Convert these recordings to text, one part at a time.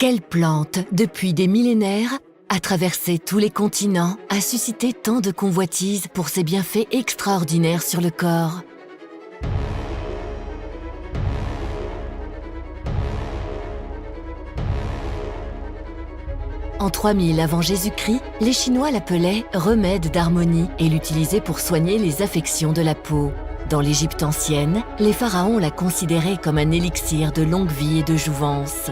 Quelle plante, depuis des millénaires, a traversé tous les continents, a suscité tant de convoitises pour ses bienfaits extraordinaires sur le corps. En 3000 avant Jésus-Christ, les Chinois l'appelaient remède d'harmonie et l'utilisaient pour soigner les affections de la peau. Dans l'Égypte ancienne, les pharaons la considéraient comme un élixir de longue vie et de jouvence.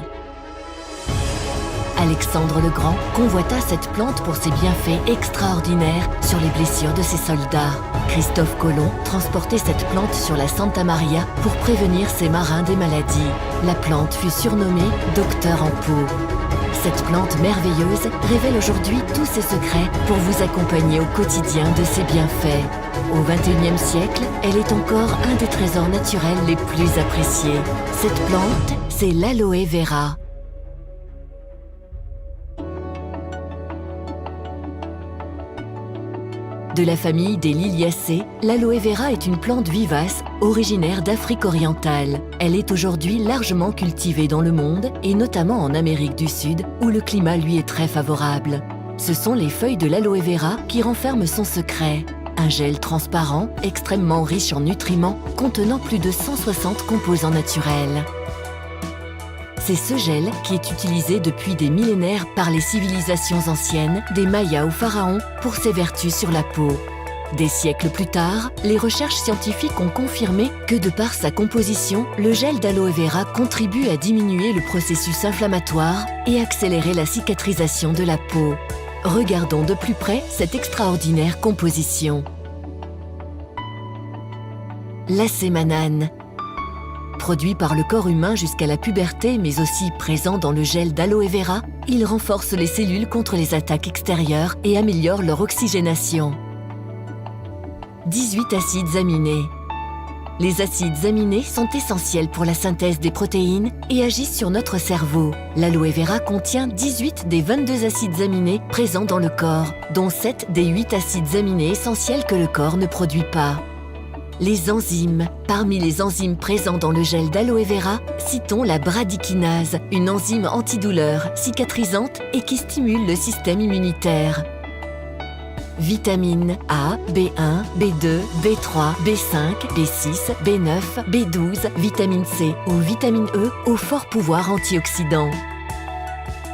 Alexandre le Grand convoita cette plante pour ses bienfaits extraordinaires sur les blessures de ses soldats. Christophe Colomb transportait cette plante sur la Santa Maria pour prévenir ses marins des maladies. La plante fut surnommée « Docteur en peau ». Cette plante merveilleuse révèle aujourd'hui tous ses secrets pour vous accompagner au quotidien de ses bienfaits. Au XXIe siècle, elle est encore un des trésors naturels les plus appréciés. Cette plante, c'est l'aloe vera. De la famille des Liliacées, l'aloe vera est une plante vivace originaire d'Afrique orientale. Elle est aujourd'hui largement cultivée dans le monde et notamment en Amérique du Sud où le climat lui est très favorable. Ce sont les feuilles de l'aloe vera qui renferment son secret. Un gel transparent, extrêmement riche en nutriments, contenant plus de 160 composants naturels. C'est ce gel qui est utilisé depuis des millénaires par les civilisations anciennes, des Mayas aux pharaons, pour ses vertus sur la peau. Des siècles plus tard, les recherches scientifiques ont confirmé que de par sa composition, le gel d'aloe vera contribue à diminuer le processus inflammatoire et accélérer la cicatrisation de la peau. Regardons de plus près cette extraordinaire composition. L'acémanane. Produit par le corps humain jusqu'à la puberté, mais aussi présent dans le gel d'aloe vera, il renforce les cellules contre les attaques extérieures et améliore leur oxygénation. 18 acides aminés. Les acides aminés sont essentiels pour la synthèse des protéines et agissent sur notre cerveau. L'aloe vera contient 18 des 22 acides aminés présents dans le corps, dont 7 des 8 acides aminés essentiels que le corps ne produit pas. Les enzymes. Parmi les enzymes présents dans le gel d'aloe vera, citons la bradykinase, une enzyme antidouleur, cicatrisante et qui stimule le système immunitaire. Vitamines A, B1, B2, B3, B5, B6, B9, B12, vitamine C ou vitamine E au fort pouvoir antioxydant.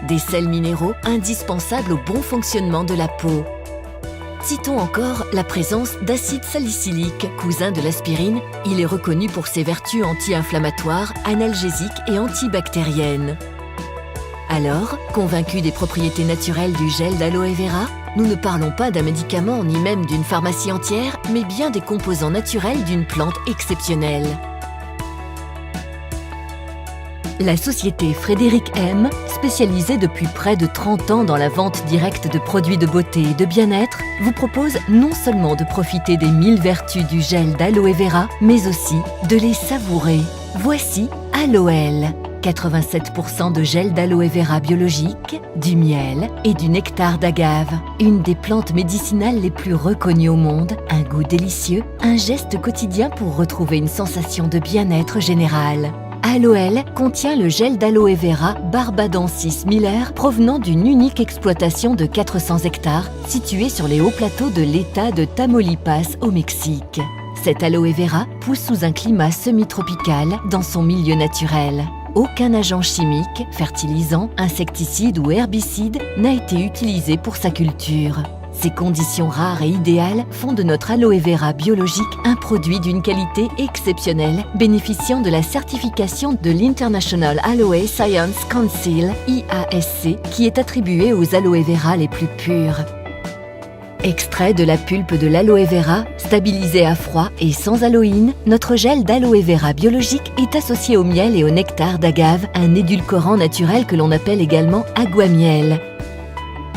Des sels minéraux indispensables au bon fonctionnement de la peau. Citons encore la présence d'acide salicylique, cousin de l'aspirine. Il est reconnu pour ses vertus anti-inflammatoires, analgésiques et antibactériennes. Alors, convaincus des propriétés naturelles du gel d'aloe vera, nous ne parlons pas d'un médicament ni même d'une pharmacie entière, mais bien des composants naturels d'une plante exceptionnelle. La société Frédéric M, spécialisée depuis près de 30 ans dans la vente directe de produits de beauté et de bien-être, vous propose non seulement de profiter des 1000 vertus du gel d'aloe vera, mais aussi de les savourer. Voici Aloël. 87% de gel d'aloe vera biologique, du miel et du nectar d'agave. Une des plantes médicinales les plus reconnues au monde, un goût délicieux, un geste quotidien pour retrouver une sensation de bien-être général. Aloël contient le gel d'aloe vera Barbadensis Miller provenant d'une unique exploitation de 400 hectares située sur les hauts plateaux de l'État de Tamaulipas au Mexique. Cet aloe vera pousse sous un climat semi-tropical dans son milieu naturel. Aucun agent chimique, fertilisant, insecticide ou herbicide n'a été utilisé pour sa culture. Ces conditions rares et idéales font de notre aloe vera biologique un produit d'une qualité exceptionnelle, bénéficiant de la certification de l'International Aloe Science Council, IASC, qui est attribuée aux aloe vera les plus purs. Extrait de la pulpe de l'aloe vera, stabilisé à froid et sans aloïne, notre gel d'aloe vera biologique est associé au miel et au nectar d'agave, un édulcorant naturel que l'on appelle également aguamiel.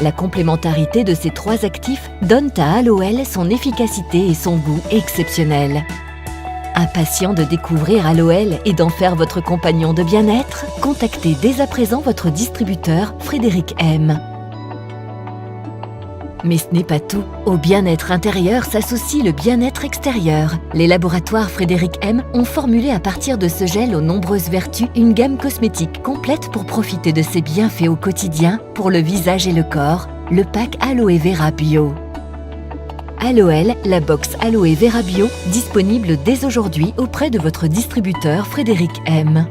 La complémentarité de ces trois actifs donne à Aloël son efficacité et son goût exceptionnels. Impatient de découvrir Aloël et d'en faire votre compagnon de bien-être, contactez dès à présent votre distributeur Frédéric M. Mais ce n'est pas tout. Au bien-être intérieur s'associe le bien-être extérieur. Les laboratoires Frédéric M ont formulé à partir de ce gel aux nombreuses vertus une gamme cosmétique complète pour profiter de ses bienfaits au quotidien pour le visage et le corps, le pack Aloe Vera Bio. Aloel, la box Aloe Vera Bio, disponible dès aujourd'hui auprès de votre distributeur Frédéric M.